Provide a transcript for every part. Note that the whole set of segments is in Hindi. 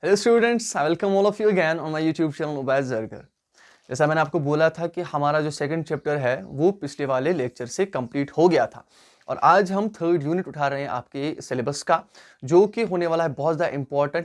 Hello students, I welcome all of you again on my YouTube channel Ubaid Zargar. जैसा मैंने आपको बोला था कि हमारा जो सेकंड चैप्टर है वो पिछले वाले लेक्चर से कंप्लीट हो गया था और आज हम थर्ड यूनिट उठा रहे हैं आपके सिलेबस का, जो कि होने वाला है बहुत ज़्यादा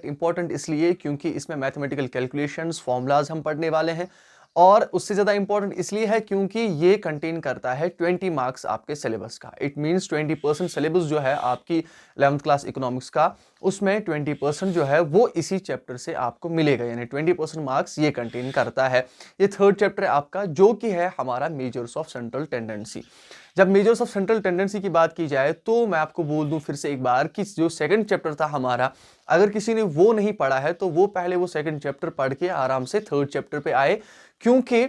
इंपॉर्टेंट इसलिए क्योंकि इसमें मैथमेटिकल कैलकुलेशंस फॉर्मूलाज हम पढ़ने वाले हैं और उससे ज़्यादा इंपॉर्टेंट इसलिए है क्योंकि ये कंटेन करता है 20 मार्क्स आपके सिलेबस का। इट मीन्स 20% सिलेबस जो है आपकी 11th क्लास इकोनॉमिक्स का, उसमें 20% जो है वो इसी चैप्टर से आपको मिलेगा, यानी 20% मार्क्स ये कंटेन करता है। ये थर्ड चैप्टर है आपका, जो कि है हमारा मेजर्स ऑफ सेंट्रल टेंडेंसी। जब मेजर्स ऑफ सेंट्रल टेंडेंसी की बात की जाए तो मैं आपको बोल दूं फिर से एक बार कि जो सेकंड चैप्टर था हमारा, अगर किसी ने वो नहीं पढ़ा है तो वो पहले वो सेकंड चैप्टर पढ़ के आराम से थर्ड चैप्टर पे आए, क्योंकि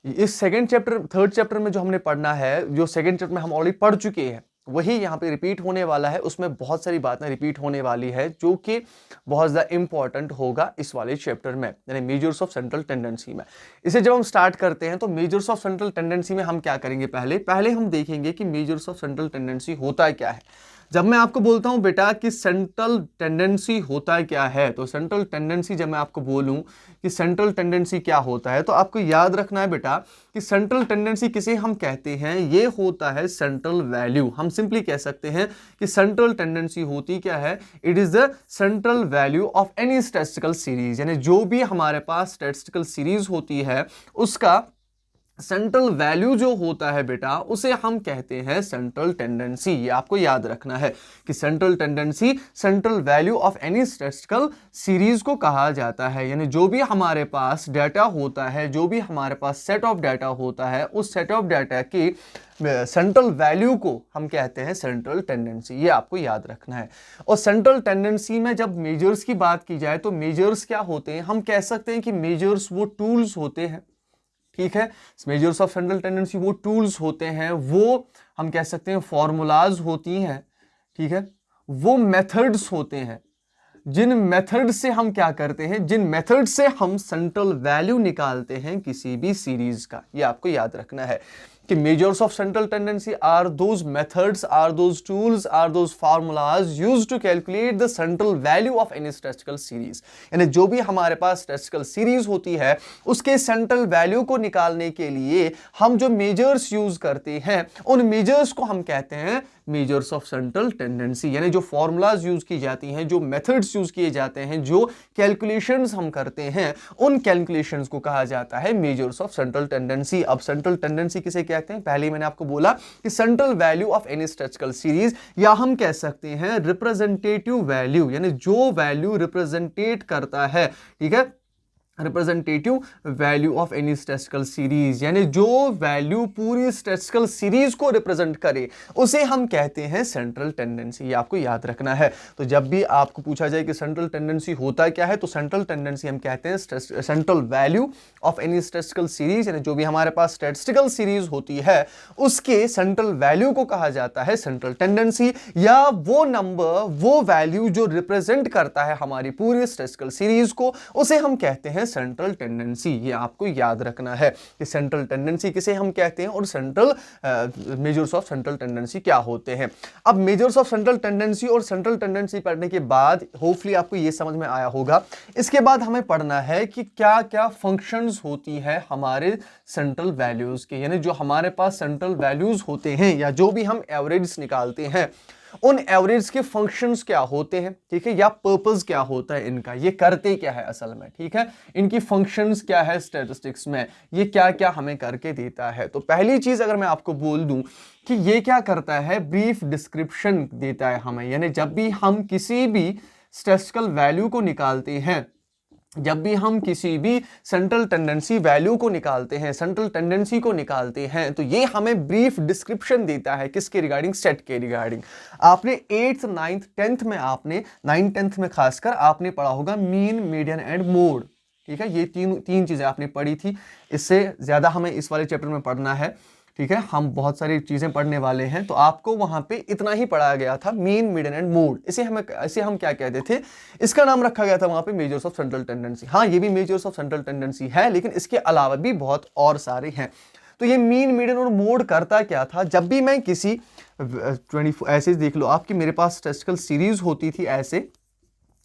इस सेकंड चैप्टर थर्ड चैप्टर में जो हमने पढ़ना है, जो सेकंड चैप्टर में हम ऑलरेडी पढ़ चुके हैं, वही यहाँ पे रिपीट होने वाला है। उसमें बहुत सारी बातें रिपीट होने वाली है जो कि बहुत ज़्यादा इंपॉर्टेंट होगा इस वाले चैप्टर में, यानी मेजर्स ऑफ सेंट्रल टेंडेंसी में। इसे जब हम स्टार्ट करते हैं तो मेजर्स ऑफ सेंट्रल टेंडेंसी में हम क्या करेंगे, पहले हम देखेंगे कि मेजर्स ऑफ सेंट्रल टेंडेंसी होता क्या है। जब मैं आपको बोलता हूं बेटा कि सेंट्रल टेंडेंसी होता क्या है, तो सेंट्रल टेंडेंसी जब मैं आपको बोलूं कि सेंट्रल टेंडेंसी क्या होता है, तो आपको याद रखना है बेटा कि सेंट्रल टेंडेंसी किसे हम कहते हैं, ये होता है सेंट्रल वैल्यू। हम सिंपली कह सकते हैं कि सेंट्रल टेंडेंसी होती क्या है, it is the central value of any statistical series, यानी जो भी हमारे पास स्टैटिस्टिकल सीरीज होती है उसका सेंट्रल वैल्यू जो होता है बेटा, उसे हम कहते हैं सेंट्रल टेंडेंसी। ये आपको याद रखना है कि central tendency central value of any statistical series को कहा जाता है, यानी जो भी हमारे पास डाटा होता है, जो भी हमारे पास सेट ऑफ डाटा होता है, उस सेट ऑफ डाटा की सेंट्रल वैल्यू को हम कहते हैं सेंट्रल टेंडेंसी। ये आपको याद रखना है। और सेंट्रल टेंडेंसी में जब मेजर्स की बात की जाए तो मेजर्स क्या होते हैं, हम कह सकते हैं कि मेजर्स वो टूल्स होते हैं, ठीक है। मेजर्स ऑफ सेंट्रल टेंडेंसी वो टूल्स होते हैं, वो हम कह सकते हैं फॉर्मूलाज होती हैं, ठीक है, वो मेथड्स होते हैं, जिन मेथड से हम क्या करते हैं, जिन मेथड से हम सेंट्रल वैल्यू निकालते हैं किसी भी सीरीज का। ये आपको याद रखना है कि measures of central tendency are those methods, are those tools, are those formulas used to calculate the central value of any statistical series. यानी जो भी हमारे पास स्टैटिस्टिकल सीरीज होती है उसके सेंट्रल वैल्यू को निकालने के लिए हम जो मेजर्स यूज करते हैं, उन मेजर्स को हम कहते हैं मेजर्स ऑफ सेंट्रल टेंडेंसी। यानी जो फॉर्मूलाज यूज की जाती हैं, जो मेथड्स यूज किए जाते हैं, जो कैलकुलेशंस हम करते हैं, उन कैलकुलेशंस को कहा जाता है मेजर्स ऑफ सेंट्रल टेंडेंसी। अब सेंट्रल टेंडेंसी किसे कहते हैं, पहले मैंने आपको बोला कि central value of any statistical series, या हम कह सकते हैं रिप्रेजेंटेटिव वैल्यू, यानी जो वैल्यू रिप्रेजेंटेट करता है, ठीक है, representative value of any statistical series, यानी जो वैल्यू पूरी स्टैटिस्टिकल सीरीज को रिप्रेजेंट करे उसे हम कहते हैं सेंट्रल टेंडेंसी। ये आपको याद रखना है। तो जब भी आपको पूछा जाए कि सेंट्रल टेंडेंसी होता क्या है, तो सेंट्रल टेंडेंसी हम कहते हैं central value of any statistical series, यानी जो भी हमारे पास स्टैटिस्टिकल सीरीज होती है उसके सेंट्रल वैल्यू को कहा जाता है सेंट्रल टेंडेंसी, या वो नंबर, वो वैल्यू जो रिप्रेजेंट करता है हमारी पूरी स्टैटिस्टिकल सीरीज को, उसे हम कहते हैं सेंट्रल टेंडेंसी। ये आपको याद रखना है कि सेंट्रल टेंडेंसी किसे हम कहते हैं और central measures of central tendency क्या होते हैं। अब मेजर्स ऑफ सेंट्रल टेंडेंसी और सेंट्रल टेंडेंसी पढ़ने के बाद होपफुली आपको ये समझ में आया होगा। इसके बाद हमें पढ़ना है कि क्या क्या फंक्शंस होती है हमारे सेंट्रल वैल्यूज के, यानी जो हमारे पास सेंट्रल वैल्यूज होते हैं या जो भी हम एवरेज निकालते हैं, उन एवरेज के फंक्शंस क्या होते हैं, ठीक है, या पर्पस क्या होता है इनका, ये करते क्या है असल में, ठीक है, इनकी फंक्शंस क्या है स्टैटिस्टिक्स में, ये क्या क्या हमें करके देता है। तो पहली चीज अगर मैं आपको बोल दूं कि ये क्या करता है, ब्रीफ डिस्क्रिप्शन देता है हमें, यानी जब भी हम किसी भी स्टैटिस्टिकल वैल्यू को निकालते हैं, जब भी हम किसी भी सेंट्रल टेंडेंसी वैल्यू को निकालते हैं, सेंट्रल टेंडेंसी को निकालते हैं, तो ये हमें ब्रीफ डिस्क्रिप्शन देता है किसके रिगार्डिंग, सेट के रिगार्डिंग। आपने 8th 9th 10th में, आपने 9th 10th में खासकर आपने पढ़ा होगा मीन, मीडियन एंड मोड, ठीक है, ये तीन चीजें आपने पढ़ी थी। इससे ज्यादा हमें इस वाले चैप्टर में पढ़ना है, ठीक है, हम बहुत सारी चीजें पढ़ने वाले हैं, तो आपको वहां पे इतना ही पढ़ाया गया था, मीन, मीडियन एंड मोड। इसे हम क्या कहते थे, इसका नाम रखा गया था वहां पे मेजर्स ऑफ सेंट्रल टेंडेंसी। हाँ, ये भी मेजर्स ऑफ सेंट्रल टेंडेंसी है, लेकिन इसके अलावा भी बहुत और सारे हैं। तो ये मीन, मीडियन और मोड करता क्या था, जब भी मैं किसी 24 ऐसे देख लो आपकी मेरे पास स्टैटिस्टिकल सीरीज होती थी ऐसे,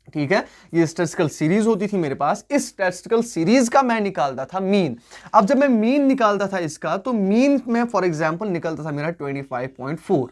ठीक है, ये स्टैटिस्टिकल सीरीज होती थी मेरे पास, इस स्टैटिस्टिकल सीरीज का मैं निकालता था मीन। अब जब मैं मीन निकालता था इसका, तो मीन में फॉर एग्जांपल निकलता था मेरा 25.4,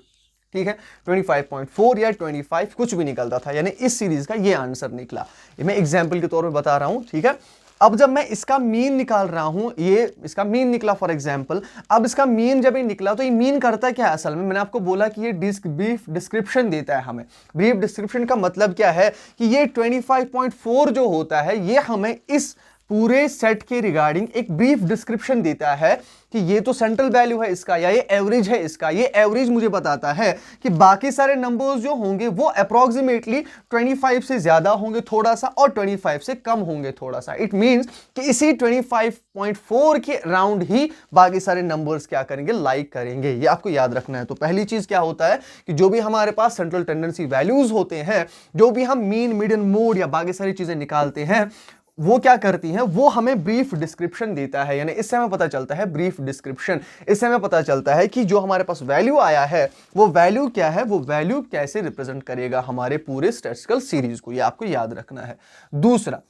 ठीक है, 25.4 या 25 कुछ भी निकलता था, यानी इस सीरीज का ये आंसर निकला। ये मैं एग्जांपल के तौर पे बता रहा हूं, ठीक है। अब जब मैं इसका मीन निकाल रहा हूं, ये इसका मीन निकला फॉर एग्जांपल, अब इसका मीन जब ये निकला तो ये मीन करता क्या है असल में, मैंने आपको बोला कि ये ब्रीफ डिस्क्रिप्शन देता है हमें। ब्रीफ डिस्क्रिप्शन का मतलब क्या है कि ये 25.4 जो होता है ये हमें इस पूरे सेट के रिगार्डिंग एक ब्रीफ डिस्क्रिप्शन देता है कि ये तो सेंट्रल वैल्यू है इसका, या ये एवरेज है इसका। ये एवरेज मुझे बताता है कि बाकी सारे नंबर्स जो होंगे वो अप्रोक्सीमेटली 25 से ज्यादा होंगे थोड़ा सा, और 25 से कम होंगे थोड़ा सा। इट मींस कि इसी 25.4 के अराउंड ही बाकी सारे नंबर्स क्या करेंगे, लाइक करेंगे। ये आपको याद रखना है। तो पहली चीज क्या होता है कि जो भी हमारे पास सेंट्रल टेंडेंसी वैल्यूज होते हैं, जो भी हम मीन, मीडियन, मोड या बाकी सारी चीजें निकालते हैं, वो क्या करती हैं, वो हमें ब्रीफ डिस्क्रिप्शन देता है। यानी इससे हमें पता चलता है ब्रीफ डिस्क्रिप्शन, इससे हमें पता चलता है कि जो हमारे पास वैल्यू आया है वो वैल्यू क्या है, वो वैल्यू कैसे रिप्रेजेंट करेगा हमारे पूरे स्टैटिस्टिकल सीरीज को। ये आपको याद रखना है। दूसरा,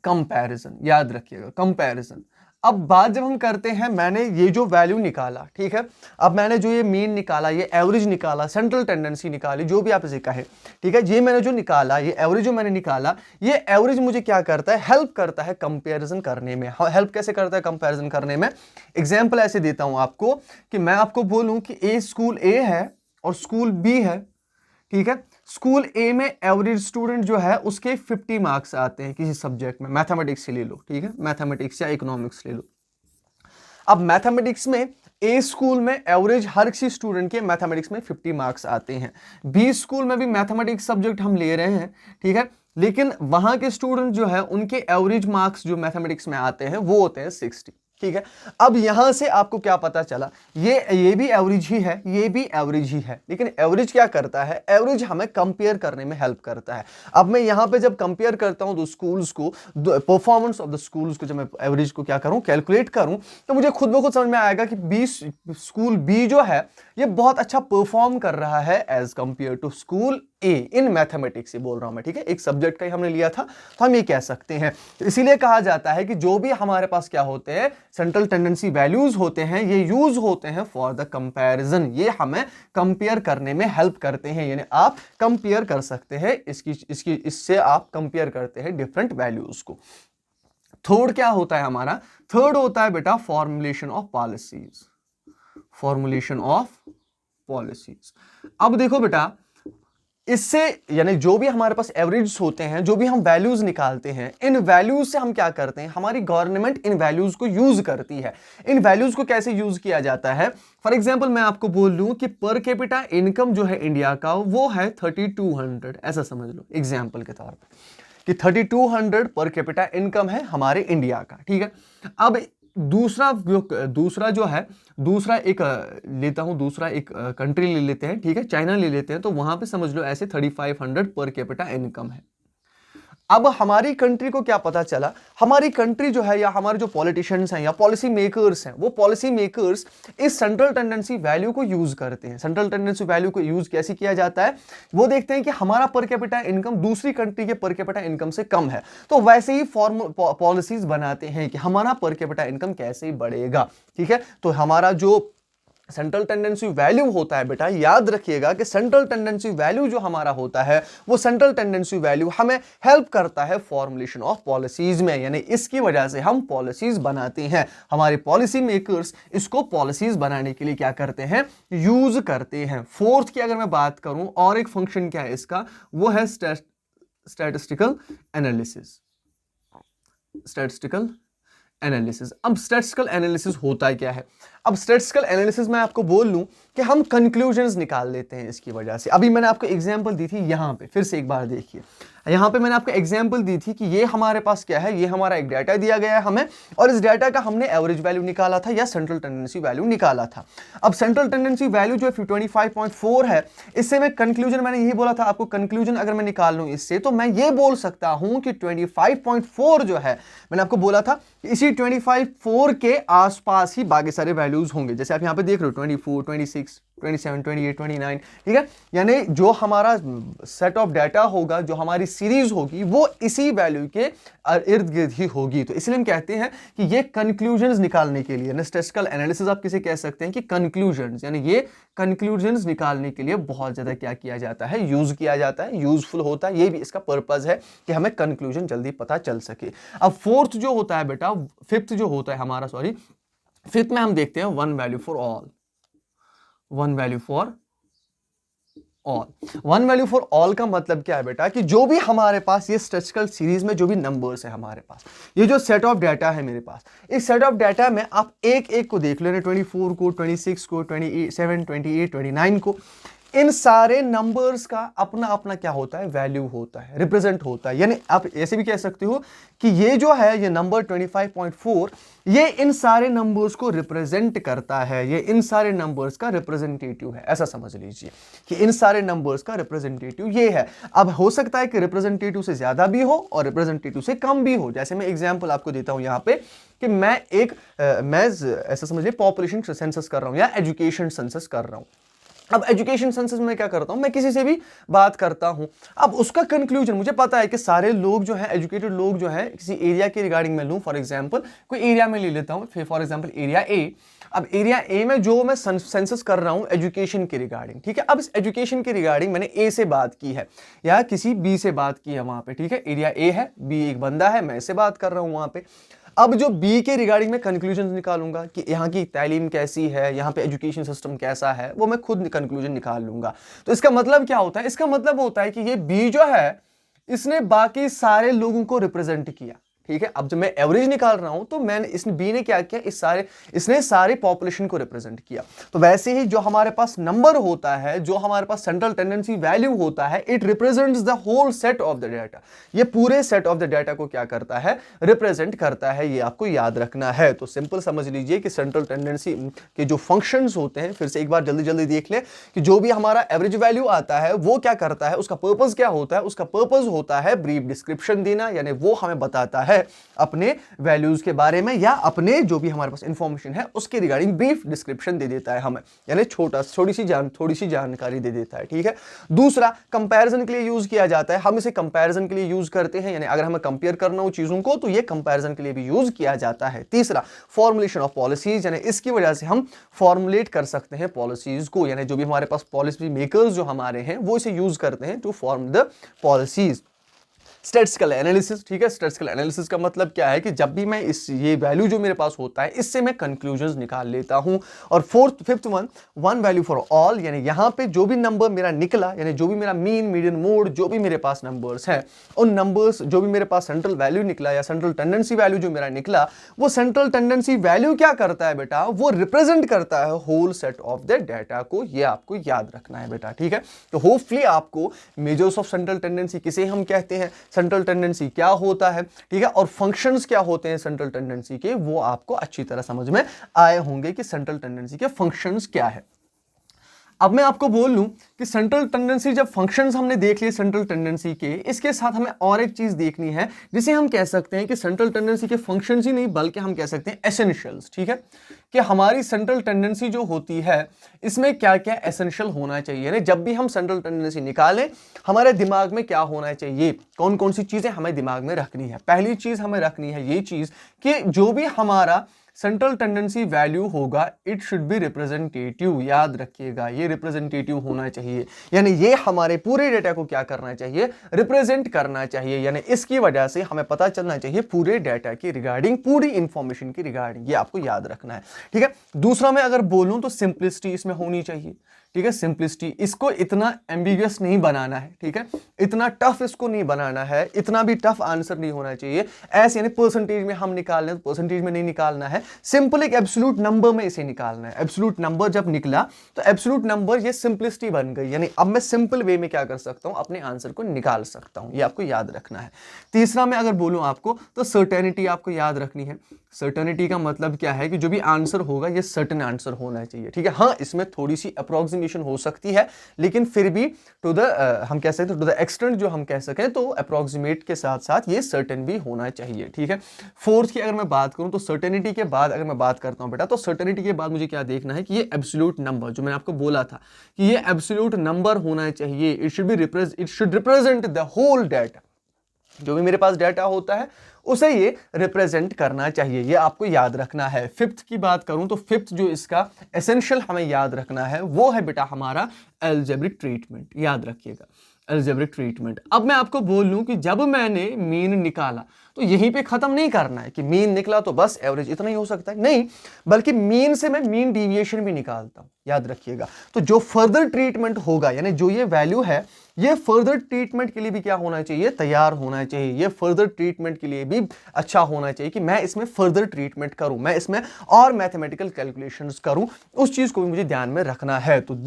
कंपैरिजन, याद रखिएगा, कंपैरिजन। अब बात जब हम करते हैं, मैंने ये जो वैल्यू निकाला, ठीक है, अब मैंने जो ये मीन निकाला, ये एवरेज निकाला, सेंट्रल टेंडेंसी निकाली, जो भी आप इसे कहें, ठीक है, ये मैंने जो निकाला, ये एवरेज जो मैंने निकाला, ये एवरेज मुझे क्या करता है, हेल्प करता है कंपैरिजन करने में। हेल्प कैसे करता है कंपैरिजन करने में? एग्जांपल ऐसे देता हूं आपको कि मैं आपको बोलूं कि स्कूल ए है और स्कूल बी है, ठीक है। स्कूल ए में एवरेज स्टूडेंट जो है उसके 50 मार्क्स आते हैं किसी सब्जेक्ट में, मैथमेटिक्स से ले लो, ठीक है, मैथमेटिक्स या इकोनॉमिक्स ले लो। अब मैथमेटिक्स में ए स्कूल में एवरेज हर किसी स्टूडेंट के मैथमेटिक्स में 50 मार्क्स आते हैं। बी स्कूल में भी मैथमेटिक्स सब्जेक्ट हम ले रहे हैं, ठीक है, लेकिन वहां के स्टूडेंट जो है उनके एवरेज मार्क्स जो मैथमेटिक्स में आते हैं वो होते हैं 60, ठीक है। अब यहां से आपको क्या पता चला, ये भी एवरेज ही है, ये भी एवरेज ही है, लेकिन एवरेज क्या करता है, एवरेज हमें कंपेयर करने में हेल्प करता है। अब मैं यहां पे जब कंपेयर करता हूं दो स्कूल्स को, परफॉर्मेंस ऑफ द स्कूल्स को, जब मैं एवरेज को क्या करूं, कैलकुलेट करूं, तो मुझे खुद ब खुद समझ में आएगा कि स्कूल बी जो है ये बहुत अच्छा परफॉर्म कर रहा है as compare to school A in mathematics. बोल रहा हूं मैं, ठीक है, एक सब्जेक्ट का ही हमने लिया था तो हम ये कह सकते हैं। तो इसीलिए कहा जाता है कि जो भी हमारे पास क्या होते हैं, सेंट्रल टेंडेंसी वैल्यूज होते हैं, ये यूज होते हैं फॉर द कंपैरिजन। ये हमें कंपेयर करने में हेल्प करते हैं, यानी आप कंपेयर कर सकते हैं इससे आप कंपेयर करते हैं डिफरेंट वैल्यूज को। थर्ड क्या होता है हमारा, थर्ड होता है बेटा formulation of policies, formulation of policies. अब देखो बेटा, इससे यानी जो भी हमारे पास एवरेज होते हैं, जो भी हम वैल्यूज निकालते हैं, इन वैल्यूज से हम क्या करते हैं, हमारी गवर्नमेंट इन वैल्यूज को यूज करती है। इन वैल्यूज को कैसे यूज किया जाता है, फॉर एग्जांपल मैं आपको बोल लूं कि पर कैपिटा इनकम जो है इंडिया का वो है 3200, ऐसा समझ लो एग्जांपल के तौर पे कि 3200 पर कैपिटा इनकम है हमारे इंडिया का, ठीक है। अब दूसरा जो है, दूसरा एक लेता हूं, दूसरा एक कंट्री ले लेते हैं, ठीक है, चाइना ले लेते हैं, तो वहां पे समझ लो ऐसे 3500 पर कैपिटा इनकम है। अब हमारी कंट्री को क्या पता चला, हमारी कंट्री जो है या हमारे जो पॉलिटिशियंस हैं या पॉलिसी मेकर्स हैं, वो पॉलिसी मेकर्स इस सेंट्रल टेंडेंसी वैल्यू को यूज करते हैं। सेंट्रल टेंडेंसी वैल्यू को यूज कैसे किया जाता है, वो देखते हैं कि हमारा पर कैपिटा इनकम दूसरी कंट्री के पर कैपिटा इनकम से कम है, तो वैसे ही पॉलिसीज बनाते हैं कि हमारा पर कैपिटा इनकम कैसे बढ़ेगा, ठीक है। तो हमारा जो सेंट्रल टेंडेंसी वैल्यू होता है बेटा, याद रखिएगा कि सेंट्रल टेंडेंसी वैल्यू जो हमारा होता है, वो सेंट्रल टेंडेंसी वैल्यू हमें हेल्प करता है फॉर्मुलेशन ऑफ पॉलिसीज में, यानी इसकी वजह से हम पॉलिसीज बनाते हैं। हमारे पॉलिसी मेकर्स इसको पॉलिसीज बनाने के लिए क्या करते हैं, यूज करते हैं। फोर्थ की अगर मैं बात करूं, और एक फंक्शन क्या है इसका, वो है स्टैटिस्टिकल एनालिसिस, स्टैटिस्टिकल एनालिसिस। अब स्टैटिस्टिकल एनालिसिस होता क्या है, अब स्टैटिस्टिकल एनालिसिस में आपको बोल लूं कि हम कंक्लूजन्स निकाल लेते हैं इसकी वजह से। अभी मैंने आपको एग्जांपल दी थी, यहां पे फिर से एक बार देखिए, यहां पे मैंने आपको एग्जांपल दी थी कि ये हमारे पास क्या है, ये हमारा एक डाटा दिया गया है हमें, और इस डाटा का हमने एवरेज वैल्यू निकाला था या सेंट्रल टेंडेंसी वैल्यू निकाला था। अब सेंट्रल टेंडेंसी वैल्यू जो 25.4 है, इससे मैं कंक्लूजन, मैंने यही बोला था आपको, कंक्लूजन अगर मैं निकाल लूं इससे, तो मैं ये बोल सकता हूं कि 25.4 जो है, मैंने आपको बोला था इसी 25.4 के आसपास ही बाकी सारे वैल्यूज होंगे। जैसे आप यहां पे देख रहे हो 24, 26, 27, 28, 29, ठीक है। यानी जो हमारा सेट ऑफ डाटा होगा, जो हमारी सीरीज होगी, वो इसी वैल्यू के इर्द गिर्द ही होगी। तो इसलिए हम कहते हैं कि ये कंक्लूजन्स निकालने के लिए, स्टैटिस्टिकल एनालिसिस आप किसे कह सकते हैं कि कंक्लूजन्स, यानी ये कंक्लूजन्स निकालने के लिए बहुत ज्यादा क्या किया जाता है, यूज किया जाता है, यूजफुल होता है। ये भी इसका पर्पज है कि हमें कंक्लूजन जल्दी पता चल सके। अब फोर्थ जो होता है बेटा, फिफ्थ जो होता है हमारा, सॉरी, फिफ्थ में हम देखते हैं one value for all. One value for all, one value for all का मतलब क्या है बेटा, कि जो भी हमारे पास ये स्टैटिस्टिकल सीरीज में जो भी नंबर्स है हमारे पास, ये जो सेट ऑफ डाटा है मेरे पास, इस सेट ऑफ डाटा में आप एक एक को देख लो, 24 को, 26 को, 27, 28, 29 को, इन सारे नंबर्स का अपना अपना क्या होता है, वैल्यू होता है, रिप्रेजेंट होता है। यानी आप ऐसे भी कह सकते हो कि ये जो है, ये नंबर 25.4, ये इन सारे नंबर्स को रिप्रेजेंट करता है, ये इन सारे नंबर्स का रिप्रेजेंटेटिव है, ऐसा समझ लीजिए कि इन सारे नंबर्स का रिप्रेजेंटेटिव ये है। अब हो सकता है कि रिप्रेजेंटेटिव से ज्यादा भी हो और रिप्रेजेंटेटिव से कम भी हो। जैसे मैं एग्जांपल आपको देता हूं यहां पे कि मैं ऐसा समझ लीजिए पॉपुलेशन सेंसस कर रहा हूं या एजुकेशन सेंसस कर रहा हूं। अब एजुकेशन सेंसस में क्या करता हूं, मैं किसी से भी बात करता हूं, अब उसका कंक्लूजन मुझे पता है कि सारे लोग जो हैं, एजुकेटेड लोग जो हैं, किसी एरिया के रिगार्डिंग में लूं, फॉर एग्जांपल कोई एरिया में ले लेता हूं, फॉर एग्जांपल एरिया ए। अब एरिया ए में जो मैं सेंसस कर रहा हूं एजुकेशन के रिगार्डिंग, ठीक है। अब इस एजुकेशन के रिगार्डिंग मैंने ए से बात की है या किसी बी से बात की है वहां पे, ठीक है। एरिया ए है, बी एक बंदा है, मैं इससे बात कर रहा हूं वहां पे। अब जो बी के रिगार्डिंग में कंक्लूजन निकालूंगा कि यहाँ की तालीम कैसी है, यहाँ पे एजुकेशन सिस्टम कैसा है, वो मैं खुद कंक्लूजन निकाल लूंगा। तो इसका मतलब क्या होता है, इसका मतलब होता है कि ये बी जो है, इसने बाकी सारे लोगों को रिप्रेजेंट किया, ठीक है। अब जब मैं एवरेज निकाल रहा हूं तो मैंने इसने बी ने क्या किया, इसने सारे पॉपुलेशन को रिप्रेजेंट किया। तो वैसे ही जो हमारे पास नंबर होता है, जो हमारे पास सेंट्रल टेंडेंसी वैल्यू होता है, it represents the whole set of the data. ये पूरे सेट ऑफ द डाटा को क्या करता है, रिप्रेजेंट करता है। ये आपको याद रखना है। तो सिंपल समझ लीजिए कि सेंट्रल टेंडेंसी के जो फंक्शंस होते हैं, फिर से एक बार जल्दी जल्दी देख ले कि जो भी हमारा एवरेज वैल्यू आता है वो क्या करता है, उसका पर्पस क्या होता है, उसका पर्पस होता है ब्रीफ डिस्क्रिप्शन देना, यानी वो हमें बताता है अपने वैल्यूज के बारे में या अपने जो भी हमारे पास इंफॉर्मेशन है उसके रिगार्डिंग ब्रीफ डिस्क्रिप्शन दे देता है हमें, यानी थोड़ी सी जानकारी दे देता है, ठीक है। दूसरा, कंपैरिजन के लिए यूज किया जाता है। हम इसे कंपैरिजन के लिए यूज करते हैं, यानी अगर हमें कंपेयर करना हो चीजों को तो ये कंपैरिजन के लिए भी यूज किया जाता है। तीसरा, फॉर्मुलेशन ऑफ पॉलिसीज, यानी इसकी वजह से हम फॉर्मुलेट कर सकते हैं पॉलिसीज को, यानी जो भी हमारे पास पॉलिसी मेकर्स जो हमारे हैं वो इसे यूज करते हैं to form the policies. Statistical analysis, ठीक है। स्टैटिस्टिकल एनालिसिस का मतलब क्या है कि जब भी मैं ये वैल्यू जो मेरे पास होता है इससे मैं कंक्लूजन्स निकाल लेता हूं। और fifth one value for all, यानी यहां पे जो भी नंबर मेरा निकला, यानी जो भी मेरा मीन, मीडियन, मोड, जो भी मेरे पास नंबर्स हैं, उन नंबर्स जो भी मेरे पास सेंट्रल वैल्यू निकला या सेंट्रल टेंडेंसी वैल्यू जो मेरा निकला, वो सेंट्रल टेंडेंसी वैल्यू क्या करता है बेटा, वो रिप्रेजेंट करता है whole set of the data को। ये आपको याद रखना है बेटा, ठीक है। तो होपफुली आपको मेजर्स ऑफ सेंट्रल टेंडेंसी किसे हम कहते हैं, सेंट्रल टेंडेंसी क्या होता है, ठीक है, और फंक्शंस क्या होते हैं सेंट्रल टेंडेंसी के, वो आपको अच्छी तरह समझ में आए होंगे कि सेंट्रल टेंडेंसी के फंक्शंस क्या है। अब मैं आपको बोल लूं कि सेंट्रल टेंडेंसी, जब फंक्शंस हमने देख लिए सेंट्रल टेंडेंसी के, इसके साथ हमें और एक चीज देखनी है जिसे हम कह सकते हैं कि सेंट्रल टेंडेंसी के फंक्शंस ही नहीं बल्कि हम कह सकते हैं एसेंशियल्स, ठीक है, कि हमारी सेंट्रल टेंडेंसी जो होती है इसमें क्या क्या एसेंशियल होना चाहिए। यानी जब भी हम सेंट्रल टेंडेंसी निकालें हमारे दिमाग में क्या होना चाहिए, कौन कौन सी चीजें हमें दिमाग में रखनी है। पहली चीज हमें रखनी है ये चीज कि जो भी हमारा सेंट्रल टेंडेंसी वैल्यू होगा इट शुड बी रिप्रेजेंटेटिव। याद रखिएगा, ये रिप्रेजेंटेटिव होना चाहिए, यानी ये हमारे पूरे डेटा को क्या करना चाहिए, रिप्रेजेंट करना चाहिए। यानी इसकी वजह से हमें पता चलना चाहिए पूरे डेटा की रिगार्डिंग, पूरी इंफॉर्मेशन की रिगार्डिंग। ये आपको याद रखना है, ठीक है। दूसरा मैं अगर बोलूं तो सिंपलिसिटी इसमें होनी चाहिए, ठीक है। सिंपलिसिटी, इसको इतना एम्बिगुअस नहीं बनाना है, ठीक है, इतना टफ इसको नहीं बनाना है, इतना भी टफ आंसर नहीं होना चाहिए। ऐसे यानी परसेंटेज में हम निकाल लें तो परसेंटेज में नहीं निकालना है, सिंपल एक एब्सोल्यूट नंबर में इसे निकालना है। एब्सोल्यूट नंबर जब निकला तो एब्सोल्यूट नंबर ये सिंपलिसिटी बन गई, यानी अब मैं सिंपल वे में क्या कर सकता हूं, अपने आंसर को निकाल सकता हूं। ये आपको याद रखना है। तीसरा मैं अगर बोलूं आपको तो सर्टेनिटी आपको याद रखनी है। सर्टेनिटी का मतलब क्या है कि जो भी आंसर होगा ये सर्टेन आंसर होना चाहिए, ठीक है। हाँ, इसमें थोड़ी सी अप्रोक्सीमेट अप्रोक्सीमेशन हो सकती है, लेकिन फिर भी टू द हम कह सकते हैं टू द एक्सटेंट जो हम कह सकें तो अप्रोक्सीमेट के साथ साथ ये सर्टेन भी होना चाहिए, ठीक है। फोर्थ की अगर मैं बात करूं तो सर्टेनिटी के बाद अगर मैं बात करता हूं बेटा, तो सर्टेनिटी के बाद मुझे क्या देखना है कि ये एब्सोल्यूट नंबर, जो मैंने आपको बोला था कि ये एब्सोल्यूट नंबर होना चाहिए, it should represent the whole data. जो भी मेरे पास डाटा होता है उसे ये रिप्रेजेंट करना चाहिए, ये आपको याद रखना है। फिफ्थ की बात करूं तो फिफ्थ जो इसका एसेंशियल हमें याद रखना है वो है बेटा हमारा अलजेब्रिक ट्रीटमेंट, याद रखिएगा अलजेब्रिक ट्रीटमेंट। अब मैं आपको बोल लूं कि जब मैंने मीन निकाला तो यहीं पे खत्म नहीं करना है कि मीन निकला तो बस एवरेज इतना ही हो सकता है, नहीं, बल्कि मीन से मैं मीन डिविएशन भी निकालता हूं, याद रखिएगा। तो जो फर्दर ट्रीटमेंट होगा, यानी जो ये वैल्यू है ये फर्दर ट्रीटमेंट के लिए भी क्या होना चाहिए, तैयार होना चाहिए, ये फर्दर ट्रीटमेंट के लिए भी अच्छा होना चाहिए कि मैं इसमें फर्दर ट्रीटमेंट करूं, मैं इसमें और मैथमेटिकल कैलकुलेशंस करूं, उस चीज को भी मुझे ध्यान में रखना है। तो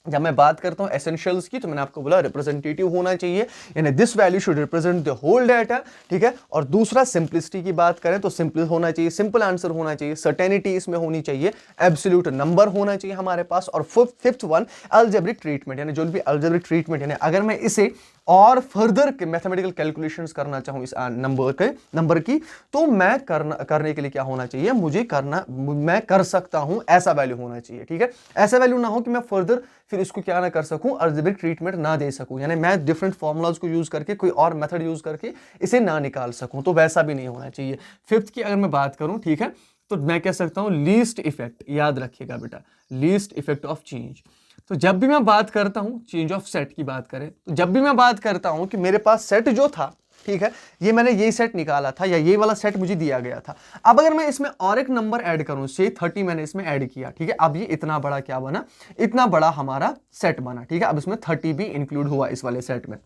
जब मैं बात करता हूं एसेंशियल्स की तो मैंने आपको बोला रिप्रेजेंटेटिव होना चाहिए, यानी this value should represent the whole data, ठीक है। और दूसरा सिंपलिसिटी की बात करें तो सिंपल होना चाहिए, सिंपल आंसर होना चाहिए, सर्टेनिटी इसमें होनी चाहिए, एब्सोल्यूट नंबर होना चाहिए हमारे पास। और फिफ्थ वन अलजेब्रिक ट्रीटमेंट, यानी जो भी अलजेब्रिक ट्रीटमेंट, यानी अगर मैं इसे और फर्दर मैथमेटिकल कैलकुलेशंस करना चाहूं इस नंबर की तो मैं करने के लिए क्या होना चाहिए, मैं कर सकता हूं, ऐसा वैल्यू होना चाहिए, ठीक है। ऐसा वैल्यू ना हो कि मैं फर्दर फिर इसको क्या ना कर सकूं, अलजेब्रिक ट्रीटमेंट ना दे सकूं, यानी मैं डिफरेंट फॉर्मूलाज को यूज करके कोई और मेथड यूज करके इसे ना निकाल सकूं, तो वैसा भी नहीं होना चाहिए। फिफ्थ की अगर मैं बात करूं, ठीक है, तो मैं कह सकता हूं लीस्ट इफेक्ट, याद रखिएगा बेटा लीस्ट इफेक्ट ऑफ चेंज। तो जब भी मैं बात करता हूं चेंज ऑफ सेट की बात करें, तो जब भी मैं बात करता हूं कि मेरे पास सेट जो था, ठीक है, ये मैंने ये सेट निकाला था या ये वाला सेट मुझे दिया गया था, अब अगर मैं इसमें और एक नंबर ऐड करूं, से 30 मैंने इसमें ऐड किया, ठीक है, अब ये इतना बड़ा क्या बना, इतना बड़ा हमारा सेट बना, ठीक है। अब इसमें 30 भी इंक्लूड हुआ इस वाले सेट में।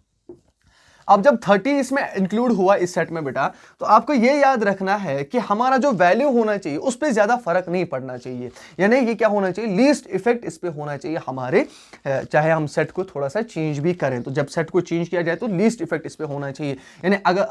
अब जब 30 इसमें इंक्लूड हुआ इस सेट में बेटा, तो आपको ये याद रखना है कि हमारा जो वैल्यू होना चाहिए उस पर ज्यादा फर्क नहीं पड़ना चाहिए, यानी ये क्या होना चाहिए, लीस्ट इफेक्ट इस पे होना चाहिए हमारे, चाहे हम सेट को थोड़ा सा चेंज भी करें, तो जब सेट को चेंज किया जाए तो लीस्ट इफेक्ट इस पे होना चाहिए। यानी अगर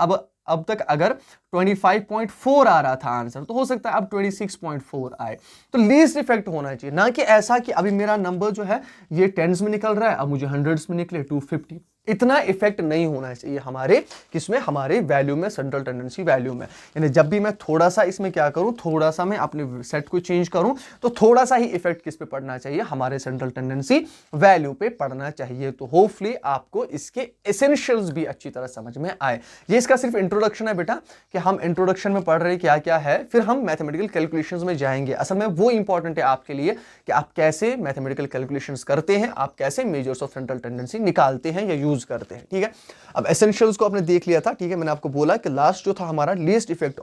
अब तक अगर 25.4 आ रहा था आंसर, तो हो सकता है अब 26.4 आए, तो लीस्ट इफेक्ट होना चाहिए, ना कि ऐसा कि अभी मेरा नंबर जो है ये टेंस में निकल रहा है, अब मुझे हंड्रेड्स में निकले 250, इतना इफेक्ट नहीं होना चाहिए हमारे किसमें, हमारे वैल्यू में, सेंट्रल टेंडेंसी वैल्यू में। यानी जब भी मैं थोड़ा सा इसमें क्या करूं, थोड़ा सा मैं अपने सेट को चेंज करूं, तो थोड़ा सा ही इफेक्ट किस पे पड़ना चाहिए, हमारे सेंट्रल टेंडेंसी वैल्यू पे पड़ना चाहिए। तो होपफुली आपको इसके एसेंशियल्स भी अच्छी तरह समझ में आए। ये इसका सिर्फ इंट्रोडक्शन है बेटा, कि हम इंट्रोडक्शन में पढ़ रहे क्या क्या है, फिर हम मैथमेटिकल कैलकुलेशंस में जाएंगे। असल में वो इंपॉर्टेंट है आपके लिए कि आप कैसे मैथमेटिकल कैलकुलेशंस करते हैं, आप कैसे मेजर्स ऑफ सेंट्रल टेंडेंसी निकालते हैं या यूज करते हैं, ठीक है। अब एसेंशियल्स को आपने देख लिया था, ठीक है, मैंने आपको बोला कि लास्ट जो था हमारा least effect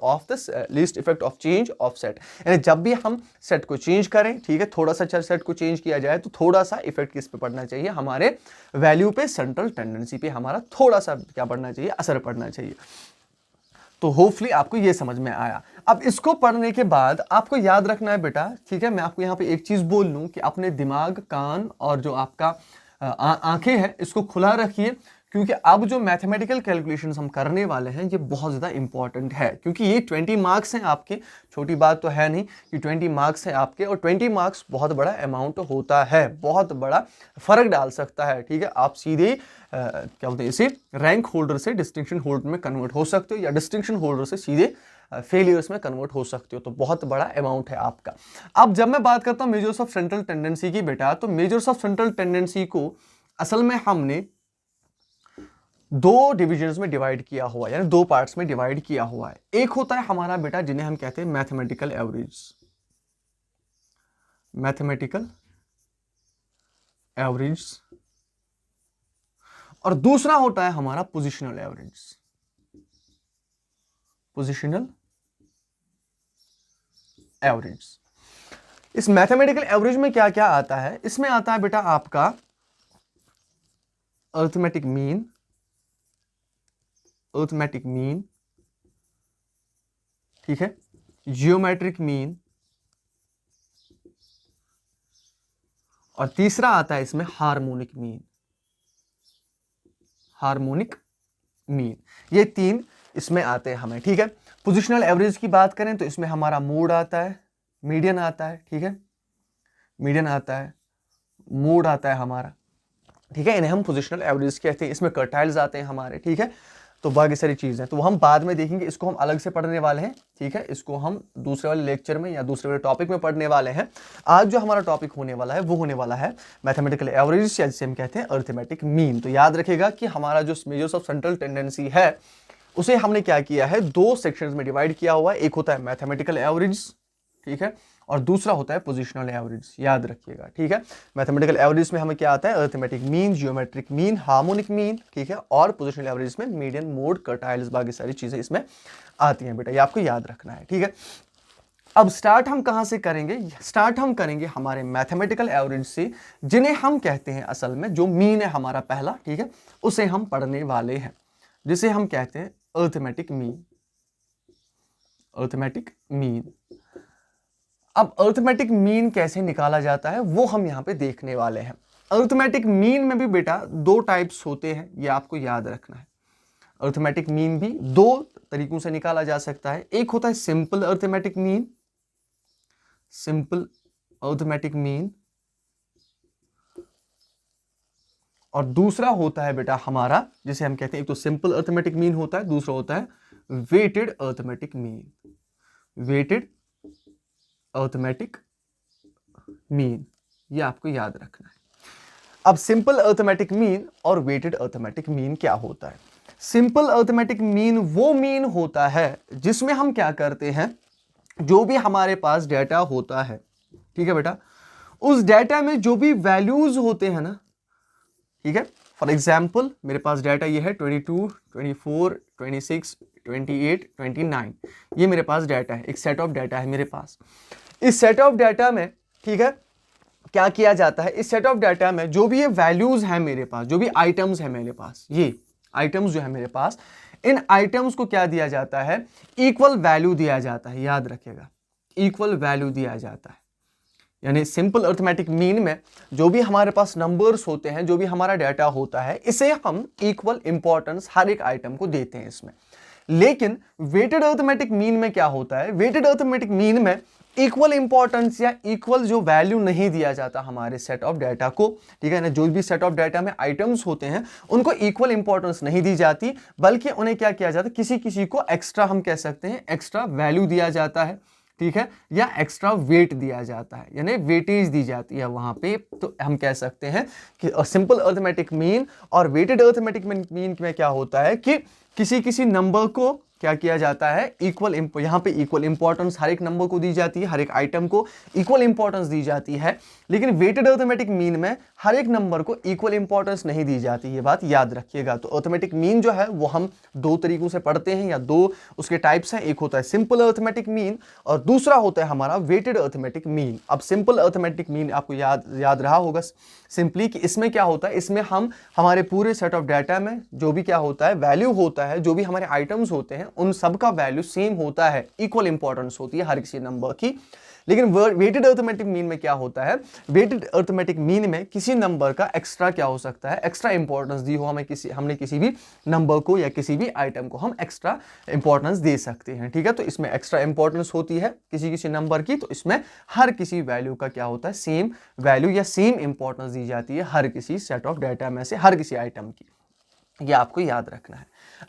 of change of set, यानी जब भी हम सेट को चेंज करें, ठीक है, थोड़ा सा सेट को चेंज किया जाए तो थोड़ा सा इफेक्ट किस पे पड़ना चाहिए, हमारे वैल्यू पे, सेंट्रल टेंडेंसी पे हमारा थोड़ा सा क्या पड़ना चाहिए, असर पड़ना चाहिए। तो होपफुली आपको ये समझ में आया। अब इसको पढ़ने के बाद आपको याद रखना है बेटा, ठीक है, मैं आपको यहाँ पे एक चीज बोल लूं कि अपने दिमाग, कान और जो आपका आंखें हैं इसको खुला रखिए, क्योंकि अब जो मैथमेटिकल कैलकुलेशंस हम करने वाले हैं ये बहुत ज़्यादा इंपॉर्टेंट है, क्योंकि ये 20 मार्क्स हैं आपके, छोटी बात तो है नहीं कि 20 मार्क्स हैं आपके, और 20 मार्क्स बहुत बड़ा अमाउंट होता है, बहुत बड़ा फर्क डाल सकता है, ठीक है। आप सीधे क्या बोलते हैं इसे, रैंक होल्डर से डिस्टिंक्शन होल्डर में कन्वर्ट हो सकते हो, या डिस्टिंक्शन होल्डर से सीधे फेलियर्स में कन्वर्ट हो सकते हो, तो बहुत बड़ा अमाउंट है आपका। अब जब मैं बात करता हूँ मेजर्स ऑफ सेंट्रल टेंडेंसी की बेटा, तो मेजर्स ऑफ सेंट्रल टेंडेंसी को असल में हमने दो डिविजन्स में डिवाइड किया हुआ है, यानी दो पार्ट्स में डिवाइड किया हुआ है। एक होता है हमारा बेटा जिन्हें हम कहते हैं मैथमेटिकल एवरेज, मैथमेटिकल एवरेज, और दूसरा होता है हमारा पोजिशनल एवरेज, पोजिशनल एवरेज। इस मैथमेटिकल एवरेज में क्या क्या आता है, इसमें आता है बेटा आपका अरिथमेटिक मीन, अरिथमेटिक मीन, ठीक है, जियोमेट्रिक मीन, और तीसरा आता है इसमें हार्मोनिक मीन, हार्मोनिक मीन। ये तीन इसमें आते हैं हमें, ठीक है। पोजिशनल एवरेज की बात करें तो इसमें हमारा मोड आता है, मीडियन आता है, ठीक है, मीडियन आता है, मोड आता है हमारा, ठीक है, इन्हें हम पोजिशनल एवरेज कहते हैं, इसमें कर्टाइल्स आते हैं हमारे, ठीक है, तो बाकी सारी चीज़ें तो हम बाद में देखेंगे, इसको हम अलग से पढ़ने वाले हैं, ठीक है, इसको हम दूसरे वाले लेक्चर में या दूसरे वाले टॉपिक में पढ़ने वाले हैं। आज जो हमारा टॉपिक होने वाला है वो होने वाला है मैथमेटिकल एवरेज, या जिसे हम कहते हैं अरिथमेटिक मीन। तो याद रखिएगा कि हमारा जो मेजर्स ऑफ सेंट्रल टेंडेंसी है उसे हमने क्या किया है, दो सेक्शंस में डिवाइड किया हुआ है। एक होता है मैथमेटिकल एवरेज, ठीक है, और दूसरा होता है पोजिशनल एवरेज, याद रखिएगा, ठीक है। मैथमेटिकल एवरेज में हमें क्या आता है, arithmetic mean, geometric mean, harmonic mean, ठीक है, और पोजिशनल एवरेज में मीडियन, मोड, कर्टाइल्स, बाकी सारी चीजें इसमें आती हैं बेटा, ये आपको याद रखना है, ठीक है। अब स्टार्ट हम कहां से करेंगे, स्टार्ट हम करेंगे हमारे मैथमेटिकल एवरेज से, जिन्हें हम कहते हैं असल में जो मीन है हमारा पहला, ठीक है, उसे हम पढ़ने वाले हैं, जिसे हम कहते हैं अरिथमेटिक मीन, अरिथमेटिक मीन। अब अरिथमेटिक मीन कैसे निकाला जाता है वो हम यहां पे देखने वाले हैं। अरिथमेटिक मीन में भी बेटा दो टाइप्स होते हैं, ये आपको याद रखना है। अरिथमेटिक मीन भी दो तरीकों से निकाला जा सकता है। एक होता है simple arithmetic mean, simple arithmetic mean, और दूसरा होता है बेटा हमारा जिसे हम कहते हैं, एक तो सिंपल अरिथमेटिक मीन होता है, दूसरा होता है weighted arithmetic mean, weighted arithmetic mean, ये आपको याद रखना है। अब सिंपल अरिथमेटिक मीन और वेटेड अरिथमेटिक मीन क्या होता है। सिंपल अरिथमेटिक मीन वो मीन होता है जिसमें हम क्या करते हैं, जो भी हमारे पास डेटा होता है, ठीक है बेटा, उस डेटा में जो भी वैल्यूज होते हैं ना, ठीक है, फॉर एग्जाम्पल मेरे पास डाटा ये है 22, 24, 26, 28, 29, ये मेरे पास डाटा है, एक सेट ऑफ डाटा है मेरे पास। इस सेट ऑफ डाटा में, ठीक है, क्या किया जाता है, इस सेट ऑफ डाटा में जो भी ये वैल्यूज हैं मेरे पास, जो भी आइटम्स हैं मेरे पास, ये आइटम्स जो है मेरे पास, इन आइटम्स को क्या दिया जाता है, इक्वल वैल्यू दिया जाता है, याद रखिएगा, इक्वल वैल्यू दिया जाता है। यानी सिंपल अरिथमेटिक मीन में जो भी हमारे पास नंबर्स होते हैं, जो भी हमारा डाटा होता है, इसे हम इक्वल इंपॉर्टेंस हर एक आइटम को देते हैं इसमें। लेकिन वेटेड अरिथमेटिक मीन में क्या होता है, वेटेड अरिथमेटिक मीन में इक्वल इंपॉर्टेंस या इक्वल जो वैल्यू नहीं दिया जाता हमारे सेट ऑफ डाटा को, ठीक है ना, जो भी सेट ऑफ डाटा में आइटम्स होते हैं उनको इक्वल इंपॉर्टेंस नहीं दी जाती, बल्कि उन्हें क्या किया जाता है, किसी किसी को एक्स्ट्रा, हम कह सकते हैं एक्स्ट्रा वैल्यू दिया जाता है, ठीक है, या एक्स्ट्रा वेट दिया जाता है, यानी वेटेज दी जाती है वहां पे। तो हम कह सकते हैं कि सिंपल अरिथमेटिक मीन और वेटेड अरिथमेटिक मीन में क्या होता है कि किसी किसी नंबर को क्या किया जाता है, इक्वल, यहाँ पे इक्वल इंपॉर्टेंस हर एक नंबर को दी जाती है, हर एक आइटम को इक्वल इंपॉर्टेंस दी जाती है। लेकिन वेटेड अरिथमेटिक मीन में हर एक नंबर को इक्वल इंपॉर्टेंस नहीं दी जाती, ये बात याद रखिएगा। तो अरिथमेटिक मीन जो है वो हम दो तरीकों से पढ़ते हैं, या दो उसके टाइप्स हैं, एक होता है सिंपल अरिथमेटिक मीन और दूसरा होता है हमारा वेटेड अरिथमेटिक मीन। अब सिंपल अरिथमेटिक मीन आपको याद रहा होगा सिंपली कि इसमें क्या होता है, इसमें हम हमारे पूरे सेट ऑफ डाटा में जो भी क्या होता है, वैल्यू होता है, जो भी हमारे आइटम्स होते हैं उन सब का वैल्यू सेम होता है, इक्वल इंपॉर्टेंस होती है हर किसी नंबर की। लेकिन वेटेड अरिथमेटिक मीन में क्या होता है, वेटेड अरिथमेटिक मीन में किसी नंबर का एक्स्ट्रा क्या हो सकता है, एक्स्ट्रा इंपॉर्टेंस दी हो हमने किसी भी नंबर को या किसी भी आइटम को हम एक्स्ट्रा इंपॉर्टेंस दे सकते हैं, ठीक है। तो इसमें एक्स्ट्रा इंपॉर्टेंस होती है किसी किसी नंबर की, तो इसमें हर किसी वैल्यू का क्या होता है, सेम वैल्यू या सेम इंपॉर्टेंस दी जाती है हर किसी सेट ऑफ डाटा में से, हर किसी आइटम की, ये आपको याद रखना है।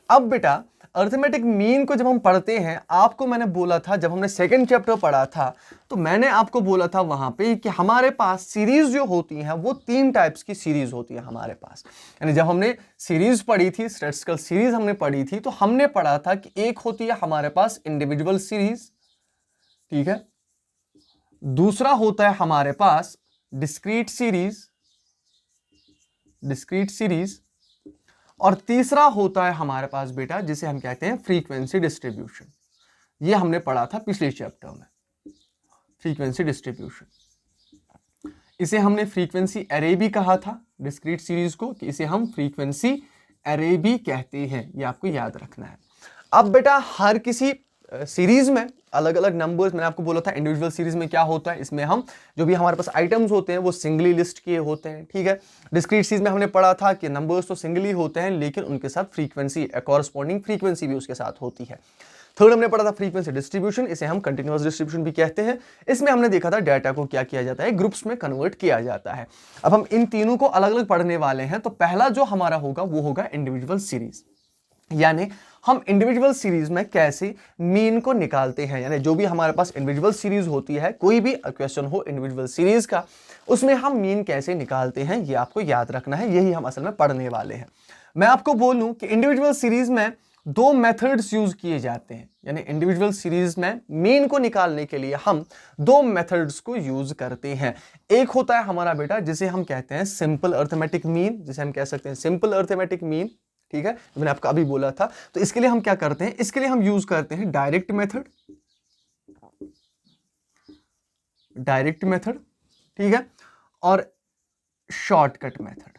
अब बेटा अरिथमेटिक मीन को जब हम पढ़ते हैं, आपको मैंने बोला था जब हमने सेकंड चैप्टर पढ़ा था, तो मैंने आपको बोला था वहां पे कि हमारे पास सीरीज जो होती हैं वो तीन टाइप्स की सीरीज होती है हमारे पास। यानी जब हमने सीरीज पढ़ी थी, स्टैटिस्टिकल सीरीज हमने पढ़ी थी, तो हमने पढ़ा था कि एक होती है हमारे पास इंडिविजुअल सीरीज, ठीक है, दूसरा होता है हमारे पास डिस्क्रीट सीरीज, डिस्क्रीट सीरीज, और तीसरा होता है हमारे पास बेटा जिसे हम कहते हैं फ्रीक्वेंसी डिस्ट्रीब्यूशन। ये हमने पढ़ा था पिछले चैप्टर में, फ्रीक्वेंसी डिस्ट्रीब्यूशन। इसे हमने फ्रीक्वेंसी एरे भी कहा था डिस्क्रीट सीरीज को, कि इसे हम फ्रीक्वेंसी एरे भी कहते हैं, ये आपको याद रखना है। अब बेटा हर किसी सीरीज में अलग अलग नंबर्स, मैंने आपको बोला था इंडिविजुअल सीरीज में क्या होता है, इसमें हम जो भी हमारे पास आइटम्स होते हैं वो सिंगली लिस्ट किए होते हैं, ठीक है। डिस्क्रीट सीरीज में हमने पढ़ा था कि नंबर्स तो सिंगली होते हैं लेकिन उनके साथ फ्रीक्वेंसी, कॉरस्पॉन्डिंग फ्रीक्वेंसी भी उसके साथ होती है। थर्ड हमने पढ़ा था फ्रीक्वेंसी डिस्ट्रीब्यूशन, इसे हम कंटिन्यूअस डिस्ट्रीब्यूशन भी कहते हैं। इसमें हमने देखा था डाटा को क्या किया जाता है, ग्रुप्स में कन्वर्ट किया जाता है। अब हम इन तीनों को अलग अलग पढ़ने वाले हैं। तो पहला जो हमारा होगा वो होगा इंडिविजुअल सीरीज, यानी हम इंडिविजुअल सीरीज में कैसे मीन को निकालते हैं। यानी जो भी हमारे पास इंडिविजुअल सीरीज होती है, कोई भी क्वेश्चन हो इंडिविजुअल सीरीज का, उसमें हम मीन कैसे निकालते हैं ये आपको याद रखना है। यही हम असल में पढ़ने वाले हैं। मैं आपको बोलूं कि इंडिविजुअल सीरीज में दो मेथड्स यूज किए जाते हैं। यानी इंडिविजुअल सीरीज में मीन को निकालने के लिए हम दो मेथड्स को यूज करते हैं। एक होता है हमारा बेटा जिसे हम कहते हैं सिंपल अरिथमेटिक मीन, जिसे हम कह सकते हैं सिंपल अरिथमेटिक मीन, ठीक है, मैंने आपको अभी बोला था। तो इसके लिए हम क्या करते हैं, इसके लिए हम यूज करते हैं डायरेक्ट मेथड, ठीक है, और शॉर्टकट मेथड,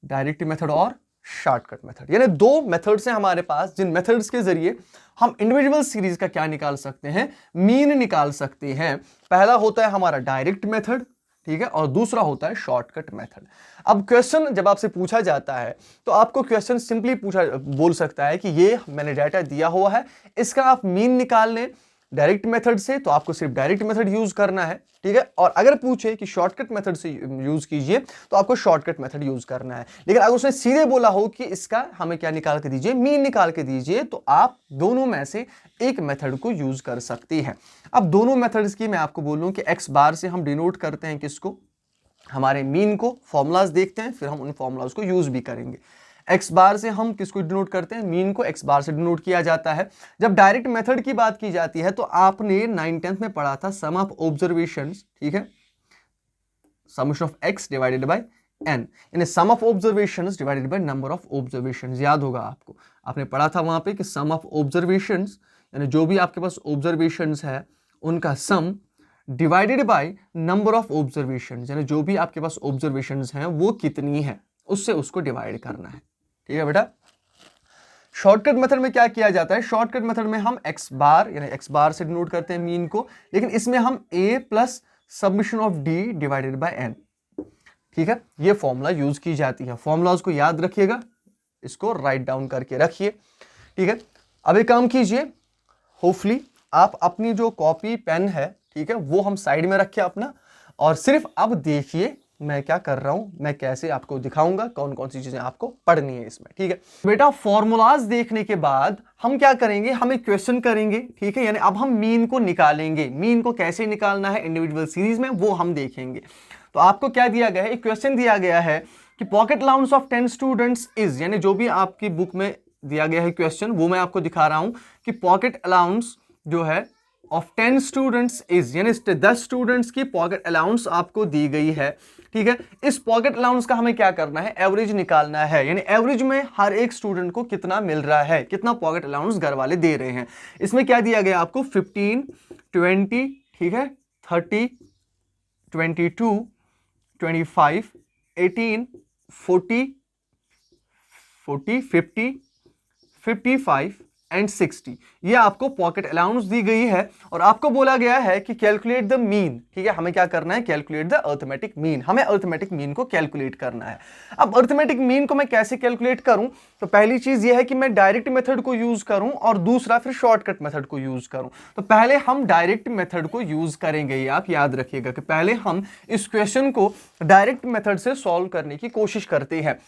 डायरेक्ट मेथड और शॉर्टकट मेथड। यानी दो मेथड्स हैं हमारे पास, जिन मेथड्स के जरिए हम इंडिविजुअल सीरीज का क्या निकाल सकते हैं, मीन निकाल सकते हैं। पहला होता है हमारा डायरेक्ट मेथड, ठीक है, और दूसरा होता है शॉर्टकट मेथड। अब क्वेश्चन जब आपसे पूछा जाता है तो आपको क्वेश्चन सिंपली बोल सकता है कि ये मैंने डाटा दिया हुआ है, इसका आप मीन निकाल लें डायरेक्ट मेथड से, तो आपको सिर्फ डायरेक्ट मेथड यूज करना है, ठीक है। और अगर पूछे कि शॉर्टकट मेथड से यूज कीजिए तो आपको शॉर्टकट मेथड यूज करना है। लेकिन अगर उसने सीधे बोला हो कि इसका हमें क्या निकाल के दीजिए, मीन निकाल के दीजिए, तो आप दोनों में से एक मेथड को यूज कर सकती है। अब दोनों मेथड्स की मैं आपको बोलूं कि एक्स बार से हम डिनोट करते हैं किसको, हमारे मीन को। फॉर्मूलाज देखते हैं, फिर हम उन फॉर्मूलाज को यूज भी करेंगे। एक्स बार से हम किसको डिनोट करते हैं, मीन को एक्स बार से डिनोट किया जाता है। जब डायरेक्ट मेथड की बात की जाती है तो आपने 9th-10th में पढ़ा था सम ऑफ ऑब्जर्वेशंस, ठीक है, summation of X divided by N, यानी sum of observations divided by number of observations. याद होगा आपको, आपने पढ़ा था वहां पे कि सम ऑफ ऑब्जर्वेशंस, यानी जो भी आपके पास ऑब्जर्वेशंस है उनका सम divided by number of observations, यानी जो भी आपके पास ऑब्जर्वेशंस हैं वो कितनी है, उससे उसको डिवाइड करना है, ठीक है बेटा। शॉर्टकट मेथड में क्या किया जाता है, शॉर्टकट मेथड में हम एक्स बार यानी एक्स बार से डिनोट करते हैं मीन को, लेकिन इसमें हम A plus submission of D divided by N, ठीक है, ये फॉर्मूला यूज की जाती है। फॉर्मूलाज को याद रखिएगा, इसको राइट डाउन करके रखिए, ठीक है। अब एक काम कीजिए, होपफुली आप अपनी जो कॉपी पेन है, ठीक है, वो हम साइड में रखिए अपना, और सिर्फ अब देखिए मैं क्या कर रहा हूं, मैं कैसे आपको दिखाऊंगा कौन कौन सी चीजें आपको पढ़नी है इसमें, ठीक है बेटा। फॉर्मूलाज देखने के बाद हम क्या करेंगे, हम एक क्वेश्चन करेंगे, ठीक है, यानी अब हम मीन को निकालेंगे। मीन को कैसे निकालना है इंडिविजुअल सीरीज में वो हम देखेंगे। तो आपको क्या दिया गया है, एक क्वेश्चन दिया गया है कि pocket allowance of 10 students is, यानी जो भी आपकी बुक में दिया गया है क्वेश्चन वो मैं आपको दिखा रहा हूं कि पॉकेट अलाउंस जो है ऑफ 10 स्टूडेंट्स इज, यानी 10 स्टूडेंट्स की पॉकेट अलाउंस आपको दी गई है, ठीक है। इस पॉकेट अलाउंस का हमें क्या करना है, एवरेज निकालना है, यानी एवरेज में हर एक स्टूडेंट को कितना मिल रहा है, कितना पॉकेट अलाउंस घर वाले दे रहे हैं। इसमें क्या दिया गया आपको 15, 20, ठीक है, 30, 22, 25, 18, 40, 50, 55 एंड 60, ये आपको पॉकेट अलाउंस दी गई है। और आपको बोला गया है कि कैलकुलेट द मीन, ठीक है, हमें क्या करना है, कैलकुलेट द अरिथमेटिक मीन, हमें अरिथमेटिक मीन को कैलकुलेट करना है। अब अरिथमेटिक मीन को मैं कैसे कैलकुलेट करूं, तो पहली चीज ये है कि मैं डायरेक्ट मेथड को यूज करूं और दूसरा फिर शॉर्टकट मेथड को यूज करूं। तो पहले हम डायरेक्ट मेथड को यूज करेंगे, ये आप याद रखिएगा कि पहले हम इस क्वेश्चन को डायरेक्ट मेथड से सॉल्व करने की कोशिश करते हैं।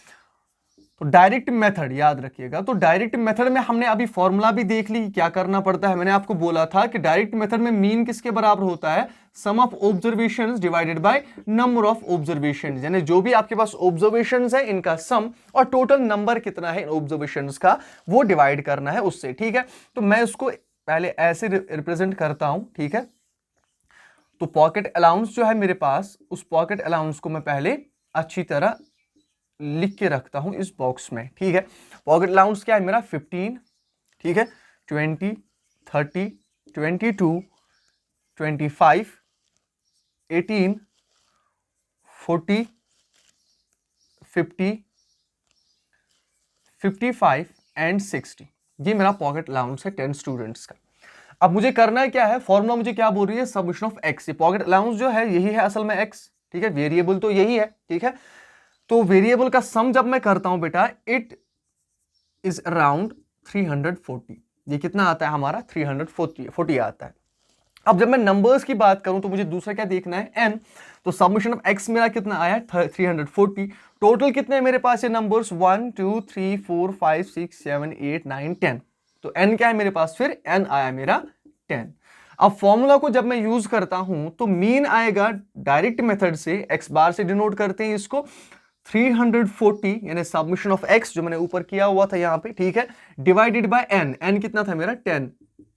तो डायरेक्ट मेथड याद रखिएगा, तो डायरेक्ट मेथड में हमने अभी फॉर्मूला भी देख ली क्या करना पड़ता है। मैंने आपको बोला था कि डायरेक्ट मेथड में मीन किसके बराबर होता है, sum of observations divided by number of observations, यानी जो भी आपके पास ऑब्जर्वेशंस है इनका सम और टोटल नंबर कितना है इन ऑब्जर्वेशंस का वो डिवाइड करना है उससे, ठीक है। तो मैं उसको पहले ऐसे रिप्रेजेंट करता हूं, ठीक है। तो पॉकेट अलाउंस जो है मेरे पास, उस पॉकेट अलाउंस को मैं पहले अच्छी तरह लिख के रखता हूं इस बॉक्स में, ठीक है। पॉकेट अलाउंस क्या है मेरा 15, ठीक है, 20, 30, 22, 25, 18, 40, 50, 55 एंड 60, ये मेरा पॉकेट अलाउंस है 10 स्टूडेंट्स का। अब मुझे करना है क्या है, फॉर्मूला मुझे क्या बोल रही है, summation of x. Pocket allowance जो है यही है असल में एक्स, ठीक है, वेरिएबल तो यही है, ठीक है। तो वेरिएबल का सम जब मैं करता हूं बेटा, इट इज अराउंड 340, ये कितना आता है हमारा 340 आता है। अब जब मैं नंबर्स की बात करूं तो मुझे दूसरा क्या देखना है, n। तो समेशन ऑफ x मेरा कितना आया 340। टोटल कितने हैं मेरे पास ये नंबर्स 1 2 3 4 5 6 7 8 9 10। तो n क्या है मेरे पास, फिर n आया मेरा 10। अब फॉर्मूला को जब मैं यूज करता हूं तो मीन आएगा डायरेक्ट मेथड से, x बार से डिनोट करते हैं इसको, 340 यानी सबमिशन ऑफ x जो मैंने ऊपर किया हुआ था यहां पे, ठीक है, डिवाइडेड बाय n कितना था मेरा 10,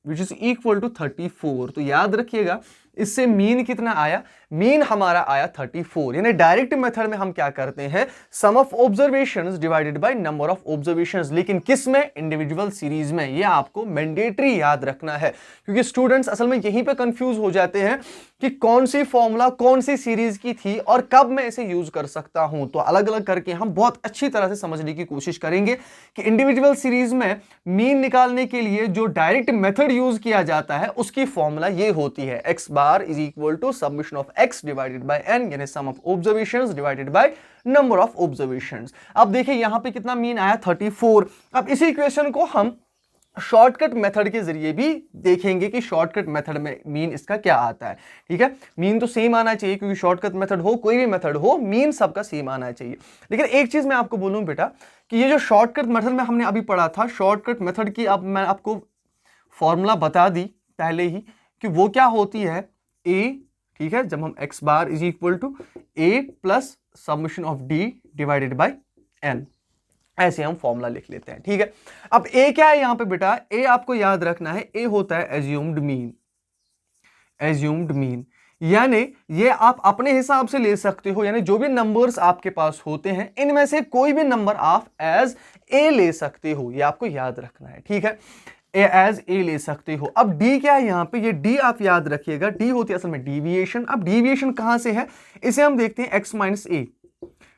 विच इज इक्वल टू 34। तो याद रखिएगा इससे मीन कितना आया, मीन हमारा आया 34। यानी डायरेक्ट मेथड में हम क्या करते हैं, sum of observations divided by number of observations, लेकिन किस में, इंडिविजुअल सीरीज में। ये आपको मैंडेटरी याद रखना है, क्योंकि स्टूडेंट्स असल में यहीं पे कंफ्यूज हो जाते हैं कि कौन सी फॉर्मूला कौन सी सीरीज की थी और कब मैं इसे यूज कर सकता हूं। तो अलग अलग करके हम बहुत अच्छी तरह से समझने की कोशिश करेंगे कि इंडिविजुअल सीरीज में मीन निकालने के लिए जो डायरेक्ट मेथड यूज किया जाता है उसकी फॉर्मूला ये होती है, x bar is equal to submission of x divided by n, यानी sum of observations divided by number of observations. अब देखिए यहां पे कितना मीन आया 34। अब इसी इक्वेशन को हम शॉर्टकट मेथड के जरिए भी देखेंगे कि शॉर्टकट मेथड में मीन इसका क्या आता है, ठीक है। मीन तो सेम आना चाहिए, क्योंकि शॉर्टकट मेथड हो कोई भी मेथड हो, मीन सबका सेम आना चाहिए। लेकिन एक चीज मैं आपको बोलूं बेटा कि ये जो शॉर्टकट मेथड में हमने अभी पढ़ा था, शॉर्टकट मेथड की अब मैं आपको फॉर्मूला बता दी पहले ही कि वो क्या होती है, a, ठीक है, जब हम x bar is equal to a plus submission of d divided by n, ऐसे हम फॉर्मूला लिख लेते हैं, ठीक है। अब a क्या है यहां पे बेटा, a आपको याद रखना है, a होता है एज्यूम्ड मीन। एज्यूम्ड मीन यानी ये आप अपने हिसाब से ले सकते हो, यानी जो भी नंबर्स आपके पास होते हैं इनमें से कोई भी नंबर आप एज a ले सकते हो, ये आपको याद रखना है, ठीक है, एज ए ले सकते हो। अब डी क्या है यहां पे, ये डी आप याद रखिएगा, डी होती है असल में डीविएशन। अब डीविएशन कहां से है, इसे हम देखते हैं x माइनस ए।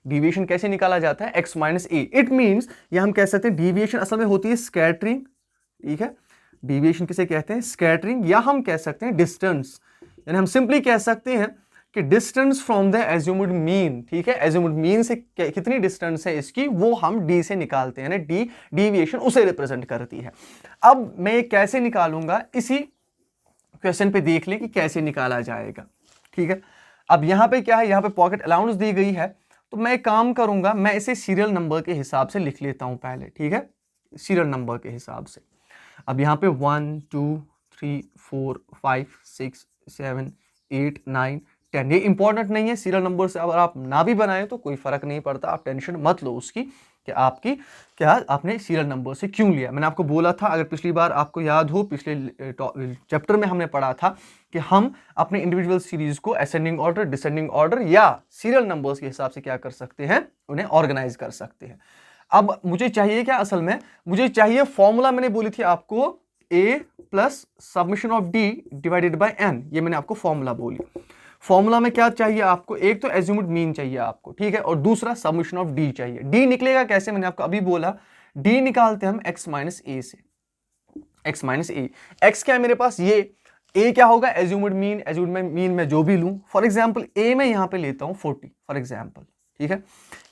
डीविएशन कैसे निकाला जाता है, x minus A. It means ये हम कह सकते हैं डीविएशन असल में होती है स्कैटरिंग, ठीक है, डीविएशन किसे कहते हैं, स्कैटरिंग, या हम कह सकते हैं डिस्टेंस, यानी हम सिंपली कह सकते हैं कि distance from the assumed mean, ठीक है, एज्यूम्ड मीन से कितनी डिस्टेंस है इसकी, वो हम डी से निकालते हैं, यानी डी डीविएशन उसे रिप्रेजेंट करती है। अब मैं ये कैसे निकालूंगा, इसी क्वेश्चन पे देख लें कि कैसे निकाला जाएगा, ठीक है। अब यहां पे क्या है, यहां पे पॉकेट अलाउंस दी गई है, तो मैं एक काम करूंगा, मैं इसे सीरियल नंबर के हिसाब से लिख लेता हूं पहले, ठीक है, सीरियल नंबर के हिसाब से। अब यहां पे 1 2 3 4 5 6 7 8 9 10, ये इंपॉर्टेंट नहीं है सीरियल नंबर से, अगर आप ना भी बनाए तो कोई फर्क नहीं पड़ता, आप टेंशन मत लो उसकी कि आपकी क्या आपने सीरियल नंबर से क्यों लिया। मैंने आपको बोला था, अगर पिछली बार आपको याद हो, पिछले चैप्टर में हमने पढ़ा था कि हम अपने इंडिविजुअल सीरीज को असेंडिंग ऑर्डर, डिसेंडिंग ऑर्डर या सीरियल नंबर्स के हिसाब से क्या कर सकते हैं, उन्हें ऑर्गेनाइज कर सकते हैं। अब मुझे चाहिए क्या, असल में मुझे चाहिए फॉर्मूला, मैंने बोली थी आपको a plus submission of d divided by n, ये मैंने आपको फॉर्मूला बोली। फॉर्मूला में क्या चाहिए आपको, एक तो एज्यूम्ड मीन चाहिए आपको, ठीक है, और दूसरा सबमिशन ऑफ d चाहिए। d निकलेगा कैसे, मैंने आपको अभी बोला, d निकालते हम x माइनस ए से, x माइनस ए। x क्या है मेरे पास, ये a क्या होगा, एज्यूम्ड मीन, एज्यूम्ड मीन में जो भी लूं, फॉर एग्जाम्पल a मैं यहां पे लेता हूं 40 फॉर एग्जाम्पल, ठीक है,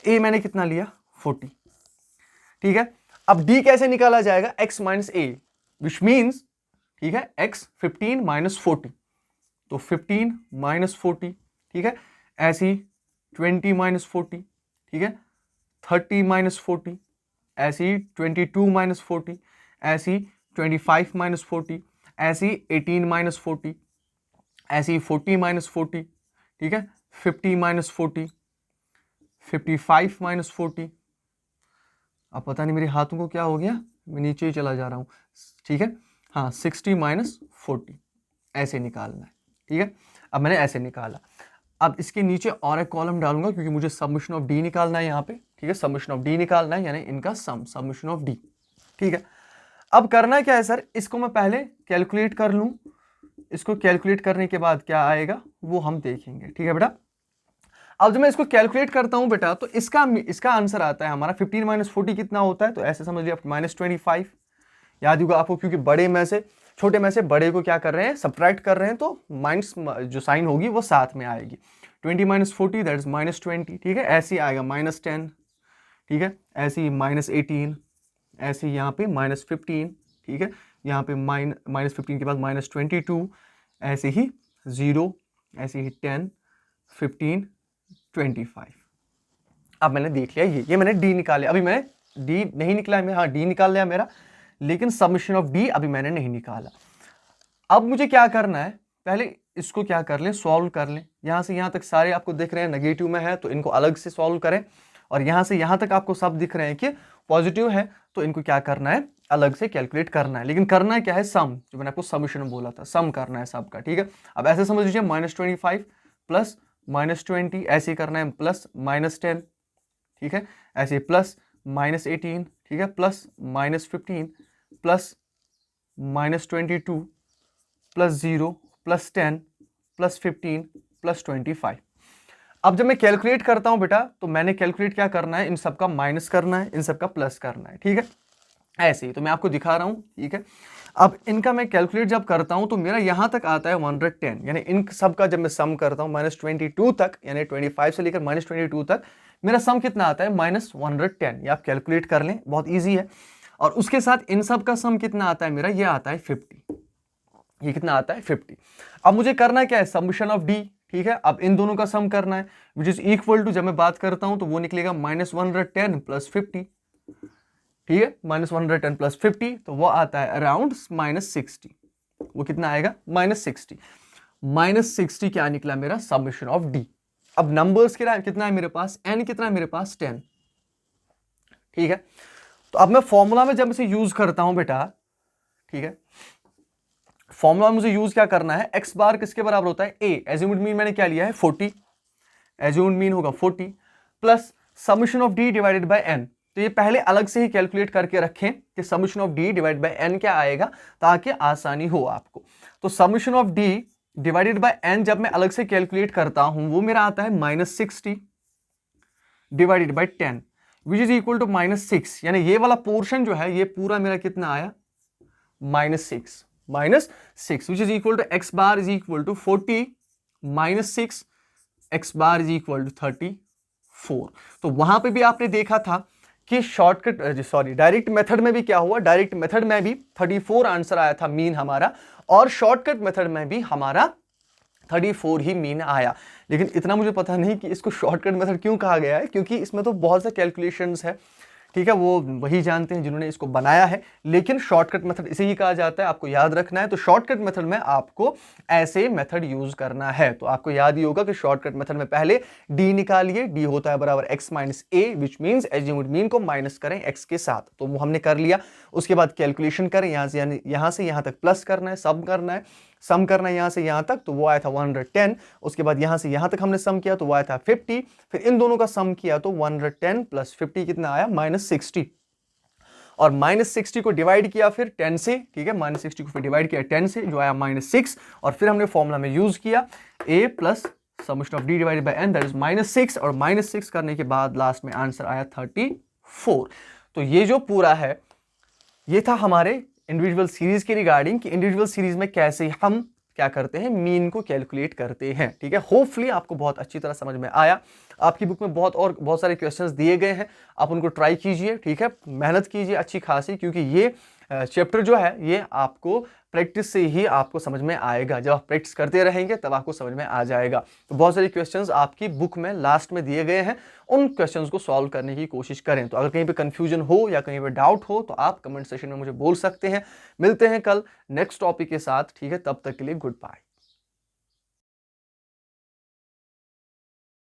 a मैंने कितना लिया 40, ठीक है। अब d कैसे निकाला जाएगा, x minus A, which means, ठीक है, x 15 माइनस 40, तो 15 माइनस 40, ठीक है, ऐसी 20 माइनस 40, ठीक है, 30 माइनस 40, ऐसी 22 माइनस 40, ऐसी 25 माइनस 40, ऐसी 18 माइनस 40, ऐसी 40 माइनस 40, ठीक है, 50 माइनस 40, 55 माइनस 40। अब पता नहीं मेरे हाथों को क्या हो गया, मैं नीचे ही चला जा रहा हूं, ठीक है, हाँ 60 माइनस 40, ऐसे निकालना है, ठीक है। अब मैंने ऐसे निकाला, अब इसके नीचे और एक कॉलम डालूंगा क्योंकि मुझे सबमिशन ऑफ डी निकालना है यहाँ पे, ठीक है, सबमिशन ऑफ डी निकालना है, यानी इनका सम, सबमिशन ऑफ डी, ठीक है। अब करना क्या है सर, इसको मैं पहले कैलकुलेट कर लूं, इसको कैलकुलेट करने के बाद क्या आएगा वो हम देखेंगे, ठीक है बेटा। अब जब मैं इसको कैलकुलेट करता हूं बेटा, तो इसका आंसर आता है हमारा 15 माइनस 40 कितना होता है, तो ऐसे समझ लिया माइनस 25, याद होगा आपको, क्योंकि बड़े में से छोटे में से बड़े को क्या कर रहे हैं, सब्ट्रैक्ट कर रहे हैं, तो माइनस जो साइन होगी वो साथ में आएगी। 20 माइनस 40 दैट इज माइनस 20, ठीक है, ऐसे ही आएगा माइनस 10, ठीक है, ऐसे ही माइनस 18, ऐसे ही यहाँ पे -15, ठीक है, यहाँ पे -15 के बाद -22, ऐसे ही 0, ऐसे ही 10, 15, 25। अब मैंने देख लिया ये मैंने डी निकाल लिया। अभी मैंने डी नहीं निकला है, हाँ डी निकाल लिया मेरा, लेकिन समेशन ऑफ डी अभी मैंने नहीं निकाला। अब मुझे क्या करना है, पहले इसको क्या कर लें, सॉल्व कर लें। यहां से यहां तक सारे आपको दिख रहे हैं नेगेटिव में है, तो इनको अलग से सॉल्व करें, और यहां से यहां तक आपको सब दिख रहे हैं कि पॉजिटिव है, तो इनको क्या करना है, अलग से कैलकुलेट करना है। लेकिन करना है क्या है, सम, जो मैंने आपको समेशन में बोला था, सम करना है सबका, ठीक है। अब ऐसे समझ लीजिए -25 प्लस -20, ऐसे करना है, प्लस -10, ठीक है, ऐसे प्लस -18, ठीक है, plus -15 plus -22 plus 0 plus 10 plus 15 plus 25। अब जब मैं कैलकुलेट करता हूं बेटा, तो मैंने कैलकुलेट क्या करना है, इन सबका माइनस करना है, इन सबका प्लस करना है, ठीक है, ऐसे ही। तो मैं आपको दिखा रहा हूं, ठीक है। अब इनका मैं कैलकुलेट जब करता हूं तो मेरा यहां तक आता है 110, यानी इन सब का जब मैं सम करता हूं -22 तक, यानी 25 से लेकर -22 तक मेरा सम कितना आता है, -110। ये आप कैलकुलेट कर लें, बहुत ईजी है। और उसके साथ इन सब का सम कितना आता है मेरा, ये आता है 50। ये कितना आता है, 50। अब मुझे करना क्या है, समेशन ऑफ डी, ठीक है। अब इन दोनों का सम करना है, विच इज इक्वल टू, जब मैं बात करता हूं तो वो निकलेगा -110 प्लस 50, ठीक है, -110 प्लस 50, तो वो आता है अराउंड -60। वो कितना आएगा, -60। -60 क्या निकला मेरा, समेशन ऑफ डी। अब नंबर्स कितना है मेरे पास, n कितना है मेरे पास, 10, ठीक है। तो अब मैं फॉर्मूला में जब इसे यूज करता हूं बेटा, ठीक है, फॉर्मूला में मुझे यूज क्या करना है, x बार किसके बराबर होता है, a, एज्यूम्ड मीन मैंने क्या लिया है 40, एज्यूम्ड मीन होगा 40 plus summation of d divided by n। तो ये पहले अलग से ही कैलकुलेट करके रखें कि summation of d divided by n क्या आएगा, ताकि आसानी हो आपको। तो summation of d divided by n जब मैं अलग से कैलकुलेट करता हूं, वो मेरा आता है -60 divided by 10, which is equal to -6, यानी ये वाला पोर्शन जो है, ये पूरा मेरा कितना आया, -6, which is equal to x bar is equal to 40 -6, x bar is equal to 34। तो वहां पे भी आपने देखा था कि शॉर्टकट, सॉरी, डायरेक्ट मेथड में भी क्या हुआ, डायरेक्ट मेथड में भी 34 आंसर आया था मीन हमारा, और शॉर्टकट मेथड में भी हमारा 34 ही मीन आया। लेकिन इतना मुझे पता नहीं कि इसको शॉर्टकट मेथड क्यों कहा गया है, क्योंकि इसमें तो बहुत से कैलकुलेशंस है, ठीक है, वो वही जानते हैं जिन्होंने इसको बनाया है। लेकिन शॉर्टकट मेथड इसे ही कहा जाता है, आपको याद रखना है। तो शॉर्टकट मेथड में आपको ऐसे मेथड यूज करना है। तो आपको याद ही होगा कि शॉर्टकट मेथड में पहले डी निकालिए, डी होता है बराबर x minus A, which means assumed mean को माइनस करें x के साथ, तो वो हमने कर लिया। उसके बाद कैलकुलेशन करें, यहां से यहां तक प्लस करना है, सम करना है यहां से यहां तक, तो वो आया था 110। उसके बाद यहां से यहां तक हमने सम किया तो वो आया था 50। फिर इन दोनों का सम किया तो 110 प्लस 50 कितना आया, -60। और -60 को डिवाइड किया फिर 10 से, ठीक है, -60 को फिर डिवाइड किया 10 से, जो आया -6। और फिर हमने फॉर्मूला में यूज किया a plus summation of d divided by n, that is -6। और -6 करने के बाद लास्ट में आंसर आया 34। तो ये जो पूरा है, ये था हमारे इंडिविजुअल सीरीज के रिगार्डिंग, कि इंडिविजुअल सीरीज में कैसे हम क्या करते हैं, मीन को कैलकुलेट करते हैं, ठीक है। होपफुली आपको बहुत अच्छी तरह समझ में आया। आपकी बुक में बहुत सारे क्वेश्चंस दिए गए हैं, आप उनको ट्राई कीजिए, ठीक है, मेहनत कीजिए अच्छी खासी, क्योंकि ये चैप्टर जो है ये आपको प्रैक्टिस से ही आपको समझ में आएगा। जब आप प्रैक्टिस करते रहेंगे तब आपको समझ में आ जाएगा। तो बहुत सारे क्वेश्चंस आपकी बुक में लास्ट में दिए गए हैं, उन क्वेश्चंस को सॉल्व करने की कोशिश करें। तो अगर कहीं पे कंफ्यूजन हो या कहीं पे डाउट हो तो आप कमेंट सेक्शन में मुझे बोल सकते हैं। मिलते हैं कल नेक्स्ट टॉपिक के साथ, ठीक है, तब तक के लिए गुड बाय।